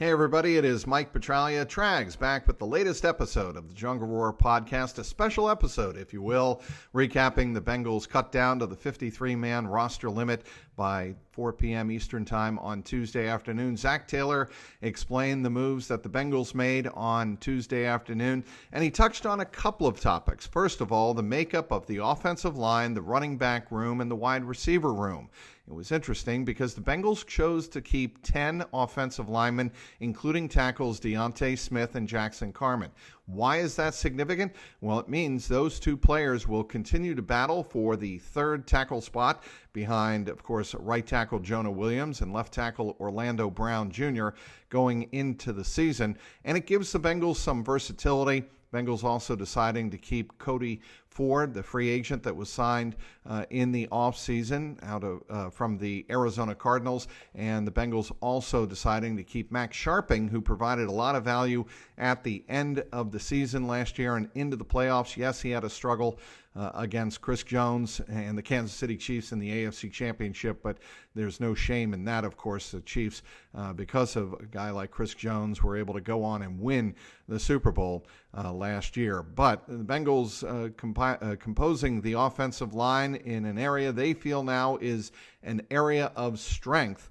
Hey everybody, it is Mike Petralia, Trags, back with the latest episode of the JungleRoar podcast, a special episode, if you will, recapping the Bengals cut down to the 53-man roster limit by 4 p.m. Eastern Time on Tuesday afternoon. Zac Taylor explained the moves that the Bengals made on Tuesday afternoon, and he touched on a couple of topics. First of all, the makeup of the offensive line, the running back room, and the wide receiver room. It was interesting because the Bengals chose to keep 10 offensive linemen, including tackles Deontay Smith and Jackson Carman. Why is that significant? Well, it means those two players will continue to battle for the third tackle spot behind, of course, right tackle Jonah Williams and left tackle Orlando Brown Jr. going into the season. And it gives the Bengals some versatility. Bengals also deciding to keep Cody Ford, the free agent that was signed in the offseason out of from the Arizona Cardinals, and the Bengals also deciding to keep Max Sharping, who provided a lot of value at the end of the season last year and into the playoffs. Yes, he had a struggle against Chris Jones and the Kansas City Chiefs in the AFC Championship, but there's no shame in that, of course. The Chiefs, because of a guy like Chris Jones, were able to go on and win the Super Bowl last year. But the Bengals composing the offensive line in an area they feel now is an area of strength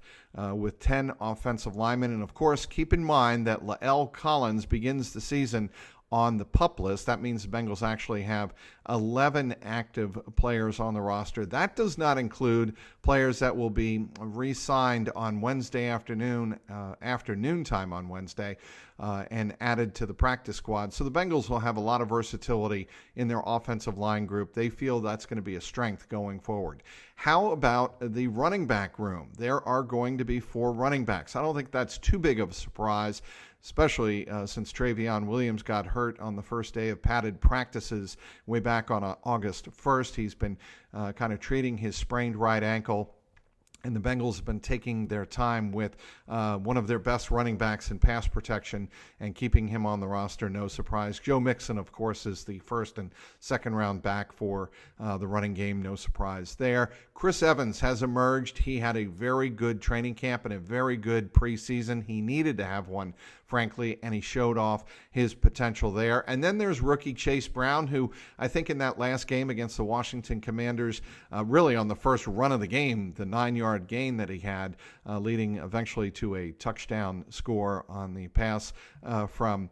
with 10 offensive linemen. And, of course, keep in mind that La'el Collins begins the season on the PUP list. That means the Bengals actually have 11 active players on the roster. That does not include players that will be re-signed on Wednesday afternoon time on Wednesday, and added to the practice squad. So the Bengals will have a lot of versatility in their offensive line group. They feel that's going to be a strength going forward. How about the running back room? There are going to be 4 running backs. I don't think that's too big of a surprise, especially since Travion Williams got hurt on the first day of padded practices way back on August 1st. He's been kind of treating his sprained right ankle. And the Bengals have been taking their time with one of their best running backs in pass protection and keeping him on the roster, no surprise. Joe Mixon, of course, is the first and second round back for the running game, no surprise there. Chris Evans has emerged. He had a very good training camp and a very good preseason. He needed to have one, frankly, and he showed off his potential there. And then there's rookie Chase Brown, who I think in that last game against the Washington Commanders, really on the first run of the game, the 9-yard gain that he had, leading eventually to a touchdown score on the pass from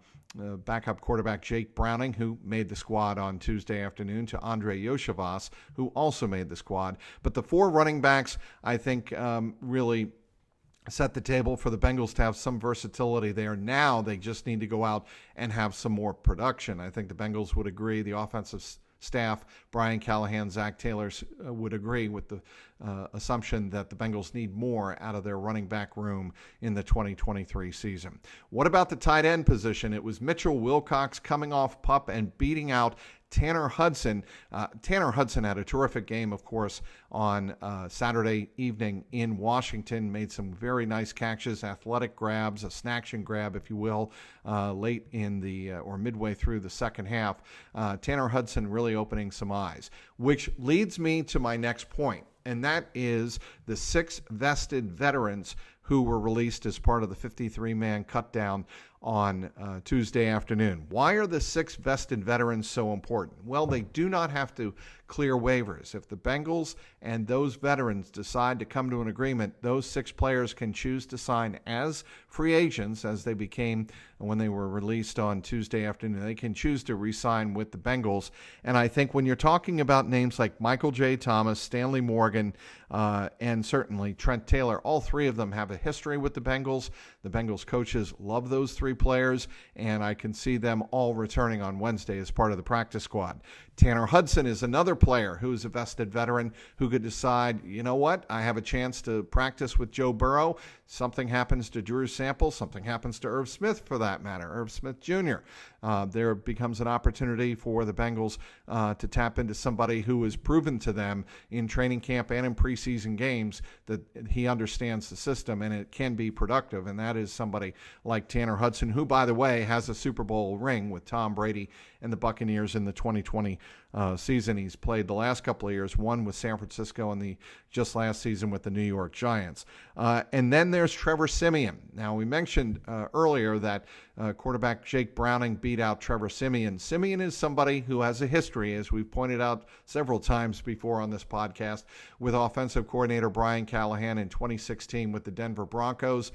backup quarterback Jake Browning, who made the squad on Tuesday afternoon, to Andre Yoshivas, who also made the squad. But the 4 running backs, I think, really set the table for the Bengals to have some versatility there. Now they just need to go out and have some more production. I think the Bengals would agree, the offensive staff, Brian Callahan, Zac Taylor, would agree with the assumption that the Bengals need more out of their running back room in the 2023 season. What about the tight end position? It was Mitchell Wilcox coming off PUP and beating out Tanner Hudson. Tanner Hudson had a terrific game, of course, on Saturday evening in Washington. Made some very nice catches, athletic grabs, a snatch grab, if you will, late in the or midway through the second half. Tanner Hudson really opening some eyes, which leads me to my next point, and that is the 6 vested veterans who were released as part of the 53-man cut down on Tuesday afternoon. Why are the 6 vested veterans so important? Well, they do not have to clear waivers. If the Bengals and those veterans decide to come to an agreement, those 6 players can choose to sign as free agents, as they became when they were released on Tuesday afternoon. They can choose to re-sign with the Bengals. And I think when you're talking about names like Michael J. Thomas, Stanley Morgan, and certainly Trent Taylor, all 3 of them have a history with the Bengals. The Bengals coaches love those 3 players, and I can see them all returning on Wednesday as part of the practice squad. Tanner Hudson is another player who is a vested veteran who could decide, you know what, I have a chance to practice with Joe Burrow. Something happens to Drew Sample, something happens to Irv Smith for that matter, Irv Smith Jr. There becomes an opportunity for the Bengals to tap into somebody who has proven to them in training camp and in preseason games that he understands the system and it can be productive, and that is somebody like Tanner Hudson, who, by the way, has a Super Bowl ring with Tom Brady and the Buccaneers in the 2020 season. He's played the last couple of years, one with San Francisco and just last season with the New York Giants. And then there's Trevor Siemian. Now, we mentioned earlier that quarterback Jake Browning beat out Trevor Siemian. Siemian is somebody who has a history, as we've pointed out several times before on this podcast, with offensive coordinator Brian Callahan in 2016 with the Denver Broncos.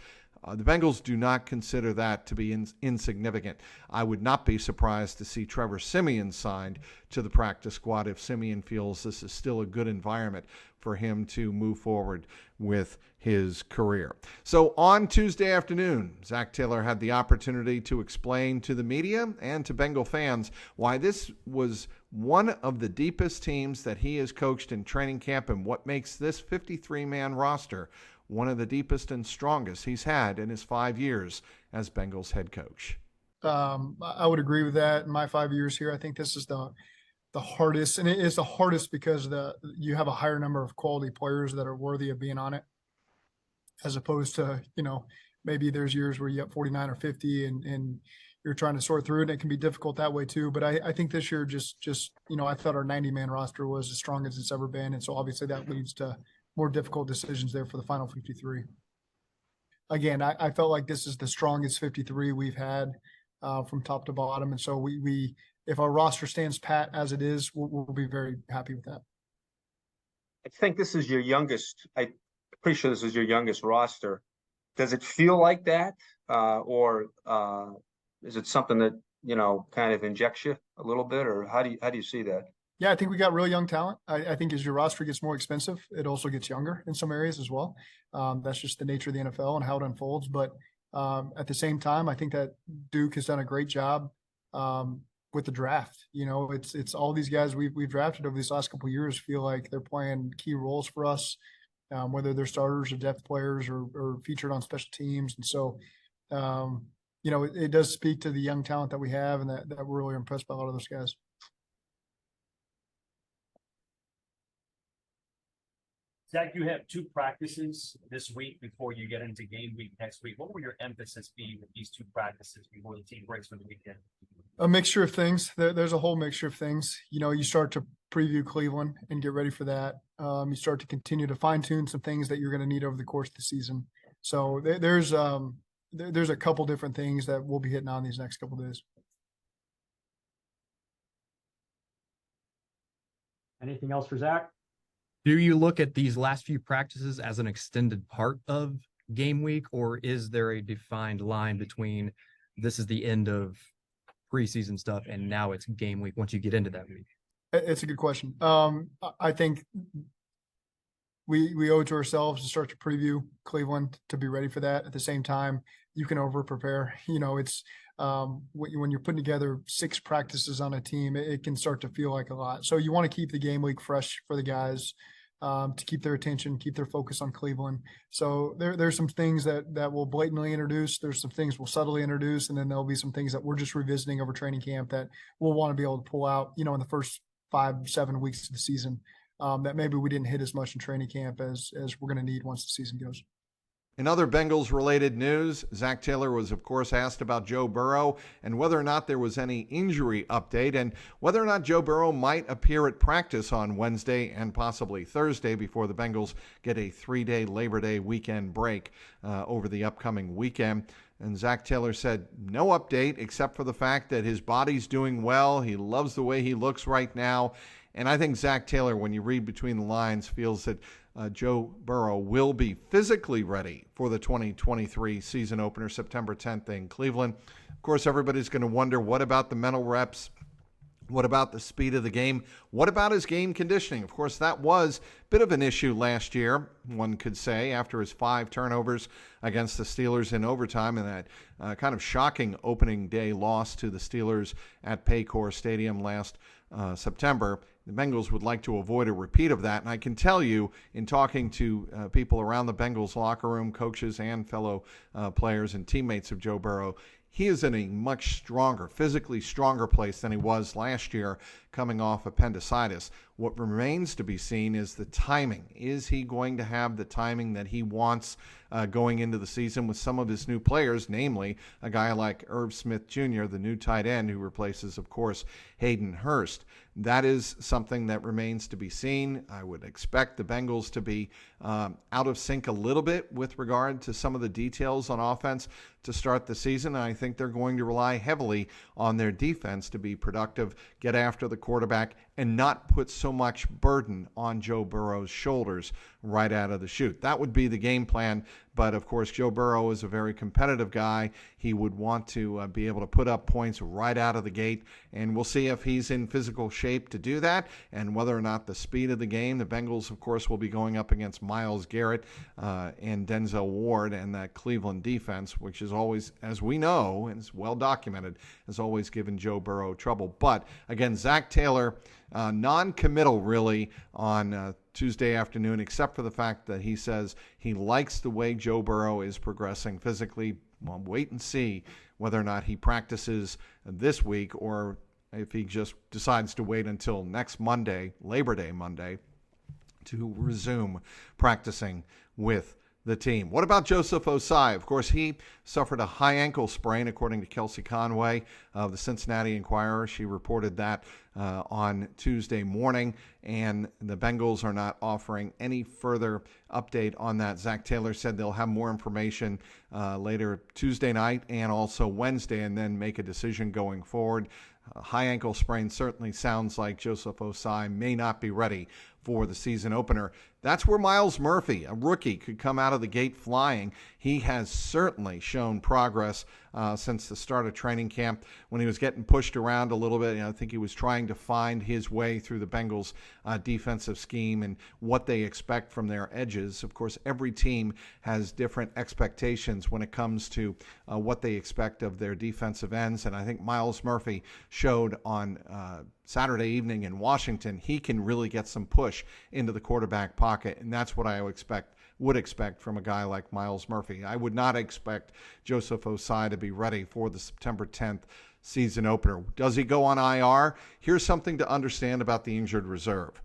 The Bengals do not consider that to be insignificant. I would not be surprised to see Trevor Siemian signed to the practice squad if Siemian feels this is still a good environment for him to move forward with his career. So on Tuesday afternoon, Zac Taylor had the opportunity to explain to the media and to Bengal fans why this was one of the deepest teams that he has coached in training camp and what makes this 53-man roster one of the deepest and strongest he's had in his 5 years as Bengals head coach. I would agree with that. In my 5 years here, I think this is the hardest, and it is the hardest because you have a higher number of quality players that are worthy of being on it, as opposed to, maybe there's years where you have 49 or 50 and you're trying to sort through it, and it can be difficult that way too. But I think this year just I thought our 90-man roster was as strong as it's ever been, and so obviously that leads to more difficult decisions there for the final 53. Again, I felt like this is the strongest 53 we've had from top to bottom. And so we if our roster stands pat as it is, we'll be very happy with that. I think this is your youngest. I'm pretty sure this is your youngest roster. Does it feel like that? Or is it something that, kind of injects you a little bit, or how do you see that? Yeah, I think we got real young talent. I think as your roster gets more expensive, it also gets younger in some areas as well. That's just the nature of the NFL and how it unfolds. But at the same time, I think that Duke has done a great job with the draft. It's all these guys we've drafted over these last couple of years feel like they're playing key roles for us, whether they're starters or depth players or featured on special teams. And so, it does speak to the young talent that we have, and that we're really impressed by a lot of those guys. Zac, you have 2 practices this week before you get into game week next week. What will your emphasis be with these 2 practices before the team breaks for the weekend? A mixture of things. There's a whole mixture of things. You start to preview Cleveland and get ready for that. You start to continue to fine-tune some things that you're going to need over the course of the season. So there's a couple different things that we'll be hitting on these next couple of days. Anything else for Zac? Do you look at these last few practices as an extended part of game week, or is there a defined line between this is the end of preseason stuff and now it's game week once you get into that week? It's a good question. I think we owe it to ourselves to start to preview Cleveland to be ready for that. At the same time, you can over prepare. It's when you're putting together 6 practices on a team, it can start to feel like a lot. So you want to keep the game week fresh for the guys, to keep their attention, keep their focus on Cleveland. So there's some things that we'll blatantly introduce. There's some things we'll subtly introduce, and then there'll be some things that we're just revisiting over training camp that we'll want to be able to pull out, in the first 5-7 weeks of the season, that maybe we didn't hit as much in training camp as we're going to need once the season goes. In other Bengals-related news, Zac Taylor was, of course, asked about Joe Burrow and whether or not there was any injury update and whether or not Joe Burrow might appear at practice on Wednesday and possibly Thursday before the Bengals get a 3-day Labor Day weekend break over the upcoming weekend. And Zac Taylor said no update except for the fact that his body's doing well. He loves the way he looks right now. And I think Zac Taylor, when you read between the lines, feels that Joe Burrow will be physically ready for the 2023 season opener, September 10th in Cleveland. Of course, everybody's going to wonder, what about the mental reps? What about the speed of the game? What about his game conditioning? Of course, that was a bit of an issue last year, one could say, after his 5 turnovers against the Steelers in overtime and that kind of shocking opening day loss to the Steelers at Paycor Stadium last September. The Bengals would like to avoid a repeat of that. And I can tell you, in talking to people around the Bengals locker room, coaches and fellow players and teammates of Joe Burrow, he is in a much stronger, physically stronger place than he was last year coming off appendicitis. What remains to be seen is the timing. Is he going to have the timing that he wants going into the season with some of his new players, namely a guy like Irv Smith Jr., the new tight end who replaces, of course, Hayden Hurst? That is something that remains to be seen. I would expect the Bengals to be out of sync a little bit with regard to some of the details on offense to start the season. I think they're going to rely heavily on their defense to be productive, get after the quarterback, and not put so much burden on Joe Burrow's shoulders right out of the chute. That would be the game plan. But, of course, Joe Burrow is a very competitive guy. He would want to be able to put up points right out of the gate. And we'll see if he's in physical shape to do that and whether or not the speed of the game. The Bengals, of course, will be going up against Myles Garrett and Denzel Ward and that Cleveland defense, which is always, as we know, and it's well documented, has always given Joe Burrow trouble. But, again, Zac Taylor, non-committal really on Tuesday afternoon, except for the fact that he says he likes the way Joe Burrow is progressing physically. Well, wait and see whether or not he practices this week or if he just decides to wait until next Monday, Labor Day Monday, to resume practicing with the team. What about Joseph Osai? Of course, he suffered a high ankle sprain, according to Kelsey Conway of the Cincinnati Enquirer. She reported that on Tuesday morning, and the Bengals are not offering any further update on that. Zac Taylor said they'll have more information later Tuesday night and also Wednesday, and then make a decision going forward. High ankle sprain certainly sounds like Joseph Osai may not be ready for the season opener. That's where Myles Murphy, a rookie, could come out of the gate flying. He has certainly shown progress since the start of training camp when he was getting pushed around a little bit. I think he was trying to find his way through the Bengals defensive scheme and what they expect from their edges. Of course, every team has different expectations when it comes to what they expect of their defensive ends. And I think Myles Murphy showed on Saturday evening in Washington, he can really get some push into the quarterback pocket, and that's what I would expect from a guy like Myles Murphy. I would not expect Joseph Osai to be ready for the September 10th season opener. Does he go on IR? Here's something to understand about the injured reserve.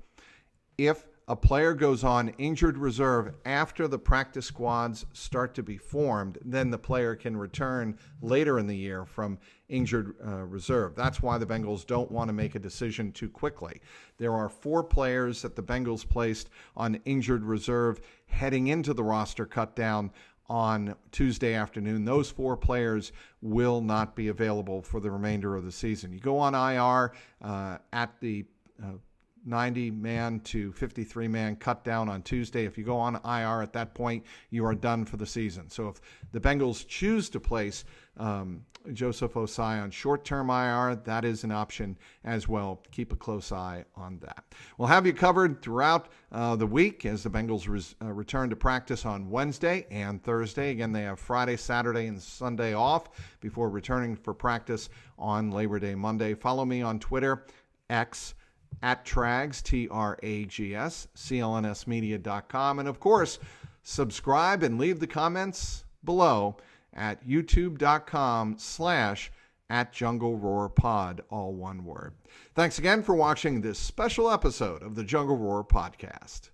If a player goes on injured reserve after the practice squads start to be formed, then the player can return later in the year from injured reserve. That's why the Bengals don't want to make a decision too quickly. There are 4 players that the Bengals placed on injured reserve heading into the roster cut down on Tuesday afternoon. Those 4 players will not be available for the remainder of the season. You go on IR at the 90-man to 53-man cut down on Tuesday. If you go on IR at that point, you are done for the season. So if the Bengals choose to place Joseph Osai on short-term IR, that is an option as well. Keep a close eye on that. We'll have you covered throughout the week as the Bengals return to practice on Wednesday and Thursday. Again, they have Friday, Saturday, and Sunday off before returning for practice on Labor Day Monday. Follow me on Twitter, X, at Trags, Trags, clnsmedia.com. And, of course, subscribe and leave the comments below at youtube.com/@JungleRoarPod, all one word. Thanks again for watching this special episode of the Jungle Roar Podcast.